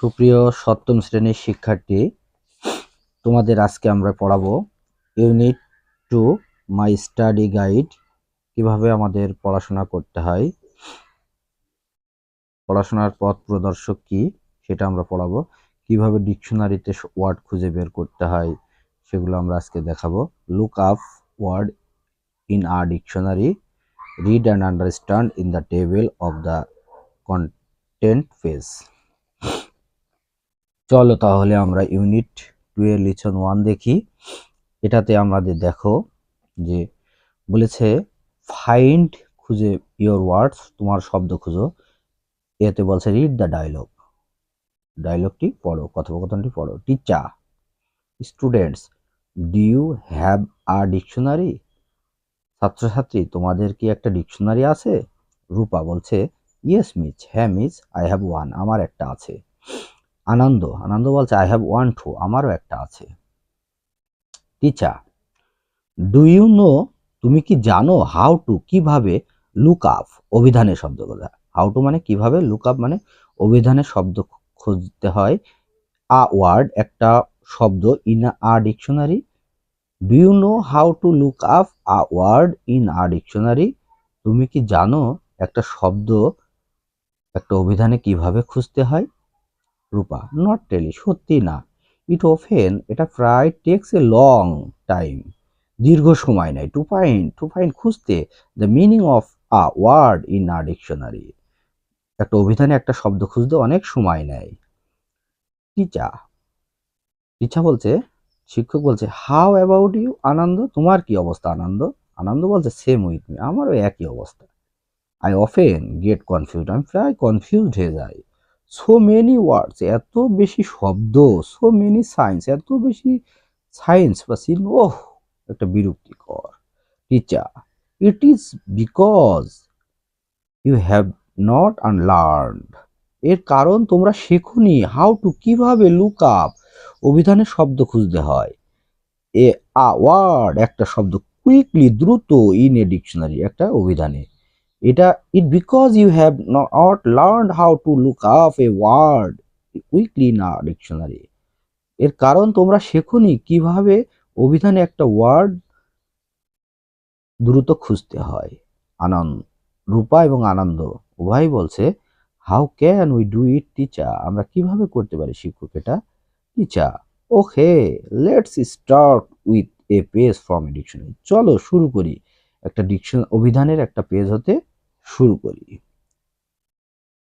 সুপ্রিয় সপ্তম শ্রেণীর শিক্ষার্থী, তোমাদের আজকে আমরা পড়াবো ইউনিট 2 মাই স্টাডি গাইড। কিভাবে আমাদের পড়াশোনা করতে হয়, পড়াশোনার পথ প্রদর্শক কি সেটা আমরা পড়াবো। কিভাবে ডিকশনারিতে ওয়ার্ড খুঁজে বের করতে হয় সেগুলো আমরা আজকে দেখাবো। Look up word in a dictionary, read and understand in the table of the content page. চলো তাহলে আমরা ইউনিট 2 এর লিসন 1 দেখি। এটাতে আমাদের দেখো যে বলেছে ফাইন্ড, খুঁজে ইয়োর ওয়ার্ডস, তোমার শব্দ খুঁজো। এতে বলছে রিড দ্য ডায়লগ, ডায়লগটি পড়ো, কথোপকথনটি পড়ো। Teacher, students, do you have a dictionary? ছাত্রছাত্রী, তোমাদের কি একটা ডিকশনারি আছে? রূপা বলছে ইয়েস মিস, হ্যাঁ মিস, আই হ্যাভ ওয়ান, আমার একটা আছে। আনন্দ, আনন্দ বলছে আই হ্যাভ ওয়ান টু, আমারও একটা আছে। টিচার, ডু ইউ নো, তুমি কি জানো, হাউ টু, কিভাবে, লুক আপ, অভিধানের শব্দগুলো। হাউ টু মানে কিভাবে, লুক আপ মানে অভিধানের শব্দ খুঁজতে হয়। আ ওয়ার্ড, একটা শব্দ, in a dictionary. Do you know how to look up a word in a dictionary? তুমি কি জানো একটা শব্দ একটা অভিধানে কিভাবে খুঁজতে হয়? রূপা, নট রিয়েলি, সত্যি না। ইট অফেন, এটা প্রায় টেক্স এ লং টাইম, দীর্ঘ সময় নেয়। টু ফাইন্ড খুঁজতে, the meaning of a word in a dictionary, একটা অভিধানে একটা শব্দ খুঁজতে অনেক সময় নেয়। টিচার, টিচার বলছে, শিক্ষক বলছে হাউ অ্যাবাউট ইউ আনন্দ, তোমার কি অবস্থা আনন্দ? আনন্দ বলছে সেম উইথ মি, আমারও একই অবস্থা। আই অফেন গেট কনফিউজড, আমি প্রায় কনফিউজড হয়ে যাই। সো মেনি ওয়ার্ডস, এত বেশি শব্দ। সো মেনি সায়েন্স, এত বেশি সায়েন্স বা চিহ্ন, ওহ, একটা বিরক্তিকর। Teacher, it is because you have not unlearned, এর কারণ তোমরা শেখোনি হাউ টু, কিভাবে, লুক আপ, অভিধানের শব্দ খুঁজতে হয়। এ আ ওয়ার্ড, একটা শব্দ, কুইকলি, দ্রুত, ইন এ ডিকশনারি, একটা অভিধানে। এটা it because you have not learn how to look up a word quickly in a dictionary, এর কারণ তোমরা শেখোনি কিভাবে অভিধানে একটা ওয়ার্ড দ্রুত খুঁজতে হয়। আনন্দ, রূপা এবং আনন্দ উভয় বলছে how can we do it teacher, আমরা কিভাবে করতে পারি শিক্ষক এটা? Teacher, okay let's start with a page from a dictionary, চলো শুরু করি, একটা অভিধানের একটা পেজ হতে শুরু করি।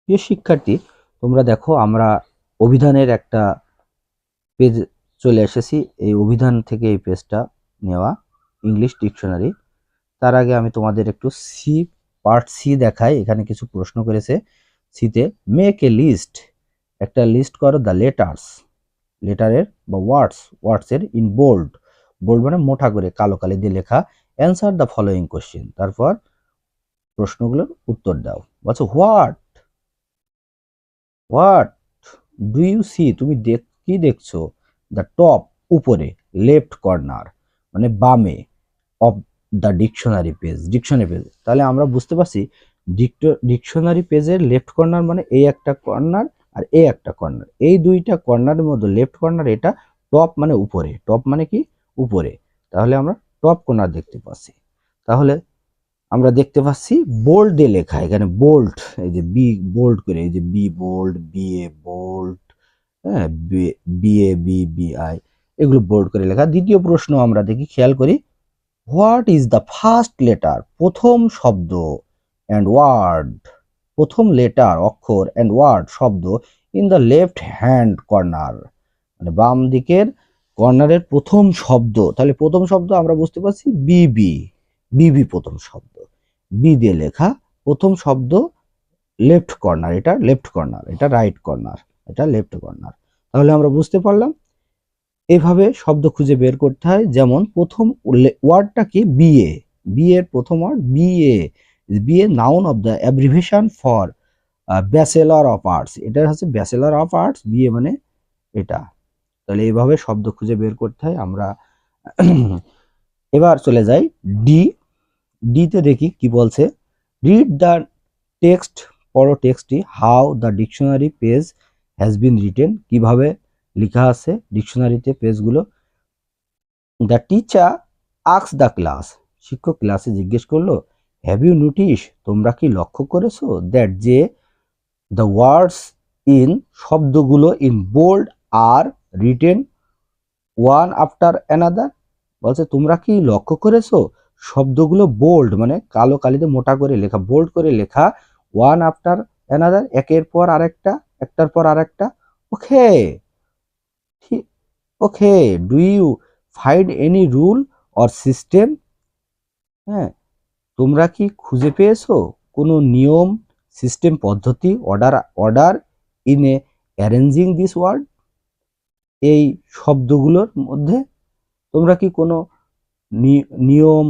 প্রিয় শিক্ষার্থী, তোমরা দেখো আমরা অভিধানের একটা পেজ চলে এসেছি। এই অভিধান থেকে এই পেজটা নেওয়া, ইংলিশ ডিকশনারি। তার আগে আমি তোমাদের একটু পার্ট সি দেখাই। এখানে কিছু প্রশ্ন করেছে। সিতে মেক এ লিস্ট, একটা লিস্ট করো দ্য লেটার্স, লেটারের বা ওয়ার্ডসের ইন বোল্ড, বোল্ড মানে মোটা করে কালো কালি দিয়ে লেখা। অ্যান্সার দ্য ফলোয়িং কোশ্চেন, তারপর প্রশ্নগুলোর উত্তর দাও। বলছো what what do you see, তুমি কি দেখছো? দ্য টপ, উপরে, লেফট কর্নার মানে বামে, of the dictionary page, dictionary page. তাহলে আমরা বুঝতে পারছি ডিকশনারি পেজের লেফট কর্নার মানে এই একটা কর্নার আর এই একটা কর্নার, এই দুইটা কর্নারের মধ্যে লেফট কর্নার, এটা টপ মানে উপরে, টপ মানে কি উপরে, তাহলে আমরা টপ কর্নার দেখতে পাচ্ছি। তাহলে আমরা দেখতে পাচ্ছি বোল্ড দিয়ে লেখা, এখানে বোল্ড, এই যে বি বোল্ড করে, এই যে B bold, B A bold, হ্যাঁ, B A B B I, এগুলো বোল্ড করে লেখা। দ্বিতীয় প্রশ্ন আমরা দেখি, খেয়াল করি, what is the first letter, প্রথম শব্দ, অ্যান্ড ওয়ার্ড, প্রথম লেটার অক্ষর, অ্যান্ড ওয়ার্ড শব্দ, in the left hand corner, মানে বাম দিকের কর্নারের প্রথম শব্দ। তাহলে প্রথম শব্দ আমরা বুঝতে পারছি বিবি, বিবি প্রথম শব্দ, বি দিয়ে লেখা প্রথম শব্দ, লেফট কর্নার, এটা লেফট কর্নার, এটা রাইট কর্নার, এটা লেফট কর্নার। তাহলে আমরা বুঝতে পারলাম এভাবে শব্দ খুঁজে বের করতে হয়। যেমন প্রথম ওয়ার্ডটা কি, বিএ, বিএ এর প্রথম word BA, BA noun of the abbreviation for bachelor of arts, এটা হচ্ছে ব্যাচেলর অফ আর্টস, বিএ মানে এটা। তাহলে এইভাবে শব্দ খুঁজে বের করতে হয় আমরা। এবার চলে যাই ডি, ডিতে দেখি কি বলছে। রিড দ্য টেক্সট, পড়ো টেক্সটটি, how the dictionary page has been written, কিভাবে লেখা আছে ডিকশনারিতে পেজগুলো। The teacher asks the class, শিক্ষক ক্লাসে জিজ্ঞেস করলো, হ্যাভ ইউ নোটিস, তোমরা কি লক্ষ্য করেছো, দ্যাট যে দ্য ওয়ার্ডস ইন, শব্দগুলো in bold are written one after another, বলছে তোমরা কি লক্ষ্য করেছো শব্দগুলো বোল্ড মানে কালো কালিতে মোটা করে লেখা, বোল্ড করে লেখা, ওয়ান আফটার অ্যানাদার, একের পর আরেকটা, একটার পর আরেকটা। Okay, okay, do you find any rule or system, হ্যাঁ, তোমরা কি খুঁজে পেয়েছো কোনো নিয়ম, সিস্টেম, পদ্ধতি, order in a arranging this word, এই শব্দগুলোর মধ্যে তোমরা কি কোনো নিয়ম,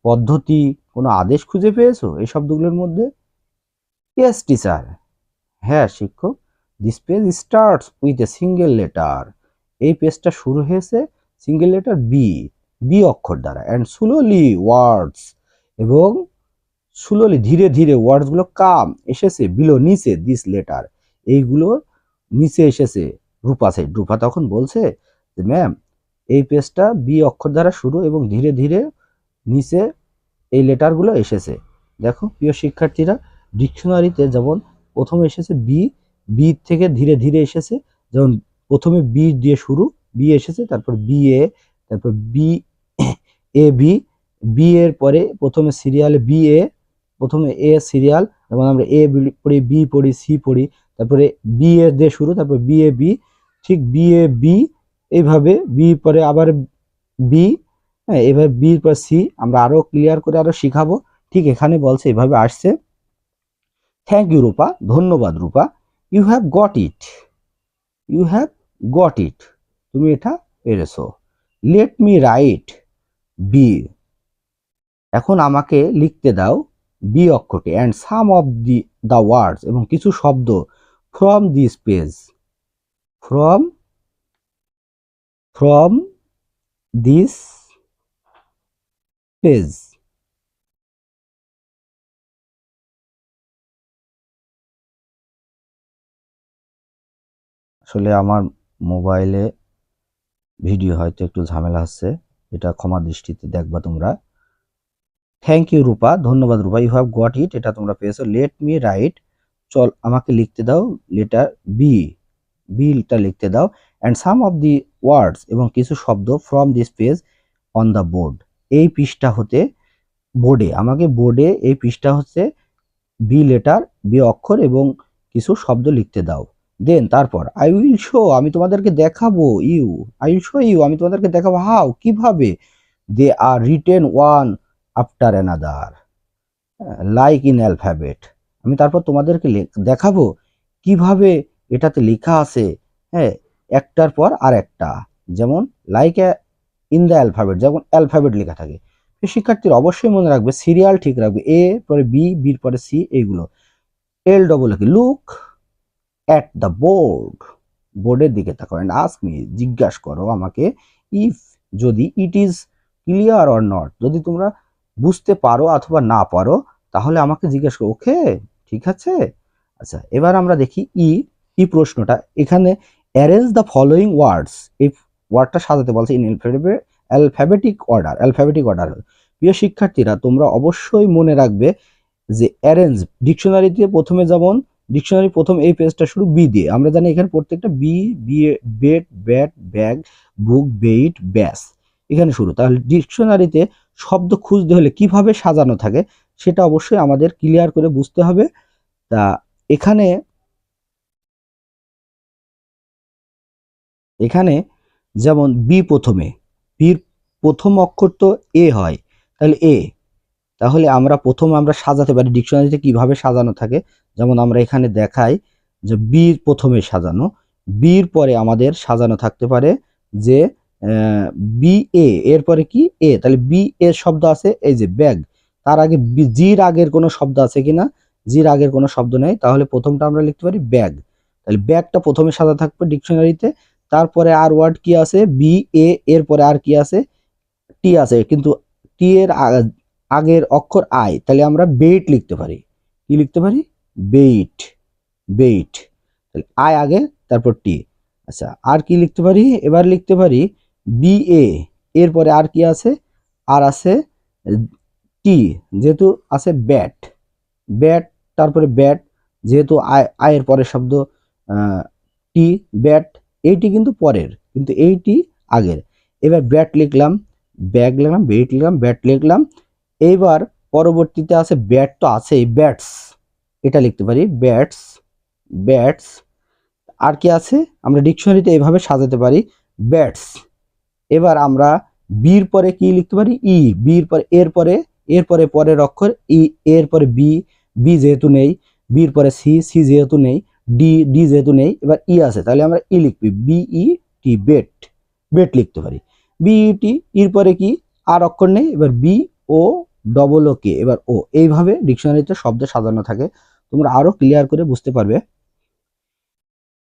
পদ্ধতি, কোনো আদেশ খুঁজে পেয়েছো এই শব্দগুলোর মধ্যে? ইয়েস টিচার, হ্যাঁ শিক্ষক। This page starts with a single letter, এই পেজটা শুরু হয়েছে সিঙ্গেল লেটার বি অক্ষর দ্বারা, অ্যান্ড স্লোলি ওয়ার্ডস, এবং স্লোলি ধীরে ধীরে ওয়ার্ডসগুলো কাম এসেছে বিলো নিচে, দিস লেটার, এইগুলো নিচে এসেছে রূপা সাইড। রূপা তখন বলছে যে ম্যাম এই পেজটা বি অক্ষর দ্বারা শুরু এবং ধীরে ধীরে নিচে এই লেটারগুলো এসেছে। দেখো প্রিয় শিক্ষার্থীরা, ডিকশনারিতে যেমন প্রথমে এসেছে বি থেকে ধীরে ধীরে এসেছে, যেমন প্রথমে বি দিয়ে শুরু, বি এসেছে, তারপর বি এ, তারপর বি এ বি এর পরে প্রথমে সিরিয়ালে বি এ, প্রথমে এ সিরিয়াল, যেমন আমরা এ পড়ি, বি পড়ি, সি পড়ি, তারপরে বি এ দিয়ে শুরু, তারপর বি এ বি, ঠিক বি এ বি, এইভাবে বি পরে আবার বি, হ্যাঁ, এভাবে বির পর সি, আমরা আরো ক্লিয়ার করে আরো শিখাবো। ঠিক এখানে বলছে এভাবে আসছে। থ্যাংক ইউ রূপা, ধন্যবাদ Rupa. You have got it, you have got it, তুমি এটা পেরেছো। লেট মি রাইট বি, এখন আমাকে লিখতে দাও বি অক্ষরটি, and some of the words, এবং কিছু শব্দ, from this page, from this page. আসলে আমার মোবাইলে ভিডিও হয়তো একটু ঝামেলা হচ্ছে, এটা ক্ষমা দৃষ্টিতে দেখবা তোমরা। থ্যাংক ইউ রূপা, ধন্যবাদ রূপা। ইউ হ্যাভ গট ইট, এটা তোমরা পেয়েছো। লেট মি রাইট, চল আমাকে লিখতে দাও লেটার বিটা লিখতে দাও, অ্যান্ড সাম অফ দি ওয়ার্ডস, এবং কিছু শব্দ, from this page on the board, এই পৃষ্ঠা হতে, বোর্ডে, আমাকে বোর্ডে এই পৃষ্ঠা হচ্ছে বি লেটার, বি অক্ষর এবং কিছু শব্দ লিখতে দাও। দেন তারপর আই উইল শো, আমি তোমাদেরকে দেখাবো, আই উইল শো ইউ, আমি তোমাদেরকে দেখাবো, হাউ, কিভাবে, they are written one after another, like in alphabet, আমি তারপর তোমাদেরকে দেখাবো কিভাবে এটাতে লেখা আছে, হ্যাঁ, একটার পর আর একটা, যেমন লাইক ইন দ্য অ্যালফাবেট, যেমন অ্যালফাবেট লেখা থাকে। শিক্ষার্থীরা অবশ্যই মনে রাখবে, সিরিয়াল ঠিক রাখবে, এ পরে বি, বির পরে সি, এইগুলো। এল ডবল কি, লুক অ্যাট দ্য বোর্ড, বোর্ডের দিকে তাকাও, অ্যান্ড আস্ক মি, জিজ্ঞাসা করো আমাকে, ইফ, যদি, it is clear or not, যদি তোমরা বুঝতে পারো অথবা না পারো তাহলে আমাকে জিজ্ঞেস করো, ওকে, ঠিক আছে। আচ্ছা, এবার আমরা দেখি ই প্রশ্নটা, এখানে অ্যারেঞ্জ দ্য ফলোয়িং ওয়ার্ডস, এই ওয়ার্ডটা সাজাতে বলছে ইন অ্যালফাবেটিক অর্ডার। প্রিয় শিক্ষার্থীরা, তোমরা অবশ্যই মনে রাখবে যে অ্যারেঞ্জ, ডিকশনারিতে প্রথমে যেমন ডিকশনারি প্রথম এই পেজটা শুরু বি দিয়ে, আমরা জানি এখানে প্রত্যেকটা বি, বেট, ব্যাট, ব্যাগ, বুক, বেইট, ব্যাস, এখানে শুরু। তাহলে ডিকশনারিতে শব্দ খুঁজতে হলে কিভাবে সাজানো থাকে সেটা অবশ্যই আমাদের ক্লিয়ার করে বুঝতে হবে। তা এখানে যেমন বি প্রথমে, বির প্রথম অক্ষর তো এ হয়, তাহলে তাহলে আমরা সাজাতে পারি ডিকশনারিতে কিভাবে সাজানো থাকে, যেমন আমরা এখানে দেখাই যে বির প্রথমে সাজানো, বির পরে আমাদের সাজানো থাকতে পারে যে বি এরপরে কি এ, তাহলে বি এর শব্দ আছে এই যে ব্যাগ, তার আগে জির আগের কোনো শব্দ আছে কিনা, জির আগের কোনো শব্দ নেই, তাহলে প্রথমটা আমরা লিখতে পারি ব্যাগ, তাহলে ব্যাগটা প্রথমে সাজা থাকবে ডিকশনারিতে। তারপরে আর ওয়ার্ড কি আছে, বি এরপরে আর কি আছে, টি আছে, কিন্তু টি এর আগের অক্ষর আই, তাহলে আমরা বেইট লিখতে পারি, কি লিখতে পারি, বেইট, তাহলে আই আগে, তারপর টি। আচ্ছা, আর কি লিখতে পারি? এবার লিখতে পারি বিএ, এরপরে আর কি আছে? আর আছে টি, যেহেতু আছে ব্যাট, ব্যাট, তারপরে ব্যাট, যেহেতু আয়ের পরের শব্দ টি, ব্যাট, এইটি কিন্তু পরের, কিন্তু এইটি আগের। এবার ব্যাট লিখলাম, ব্যাগ লিখলাম, বেট লিখলাম, ব্যাট লিখলাম। এইবার পরবর্তীতে আছে ব্যাট, তো আছেই, ব্যাটস, এটা লিখতে পারি ব্যাটস, ব্যাটস। আর কি আছে? আমরা ডিকশনারিতে এইভাবে সাজাতে পারি ব্যাটস। এবার আমরা বির পরে কি লিখতে পারি? ই, বির পরে এরপরে পরের অক্ষর ই, এরপরে বি, বি যেহেতু নেই, বির পরে সি, সি যেহেতু নেই, ডি, ডি যেহেতু নেই, এবার ই আছে, তাহলে আমরা ই লিখবি, বিই টি, বেট, বেট লিখতে পারি। বিই টি, এর পরে কি? আর অক্ষর নেই, এবার বি ও ডবল ও কে, এবার ও। এইভাবে ডিকশনারিতে শব্দ সাজানো থাকে, তোমরা আরো ক্লিয়ার করে বুঝতে পারবে।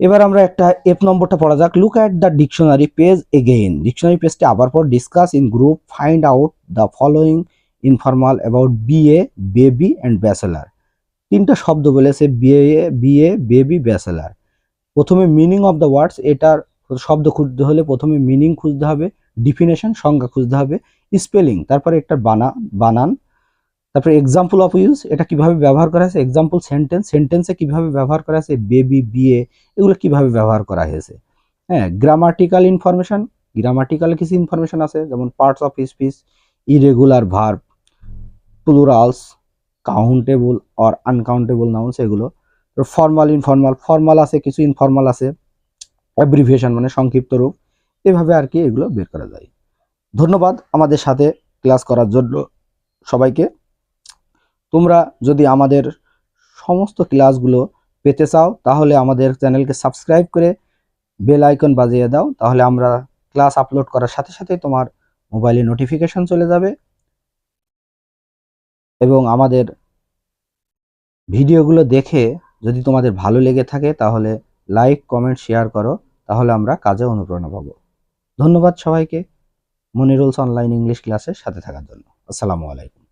এবার আমরা একটা এফ নম্বরটা পড়া যাক। Look at the dictionary page again. Dictionary পেজটি আবার পর, discuss in group, find out the following informal about BA, baby and bachelor. তিনটা শব্দ বলেছে, বিএ, বিএ, বেবি, ব্যাচেলার। প্রথমে মিনিং অফ দ্য ওয়ার্ডস, এটার শব্দ খুঁজতে হলে প্রথমে মিনিং খুঁজতে হবে, ডিফিনেশন সংজ্ঞা খুঁজতে হবে, স্পেলিং, তারপরে একটা বানান, তারপরে এক্সাম্পল অফ ইউজ, এটা কিভাবে ব্যবহার করা হয়েছে, এক্সাম্পল সেন্টেন্স, সেন্টেন্সে কিভাবে ব্যবহার করা হয়েছে, বেবি, বিএ, এগুলো কিভাবে ব্যবহার করা হয়েছে। হ্যাঁ, গ্রামাটিক্যাল ইনফরমেশন, গ্রামাটিক্যাল কিছু ইনফরমেশন আছে, যেমন parts of speech, irregular verb, plurals, countable or uncountable nouns, এগুলো। ফর্মাল, ইনফর্মাল, ফর্মাল আছে কিছু, ইনফর্মাল আছে, অ্যাব্রিভিয়েশন মানে সংক্ষিপ্ত রূপ, এভাবে আর কি এগুলো বের করা যায়। ধন্যবাদ আমাদের সাথে ক্লাস করার জন্য সবাইকে। তোমরা যদি আমাদের সমস্ত ক্লাসগুলো পেতে চাও, তাহলে আমাদের চ্যানেলকে সাবস্ক্রাইব করে বেল আইকন বাজিয়ে দাও, তাহলে আমরা ক্লাস আপলোড করার সাথে সাথে তোমার মোবাইলে নোটিফিকেশন চলে যাবে। এবং আমাদের ভিডিওগুলো দেখে যদি তোমাদের ভালো লেগে থাকে, তাহলে লাইক, কমেন্ট, শেয়ার করো, তাহলে আমরা কাজে অনুপ্রেরণা পাবো। ধন্যবাদ সবাইকে মনিরুলস অনলাইন ইংলিশ ক্লাসের সাথে থাকার জন্য। আসসালামু আলাইকুম।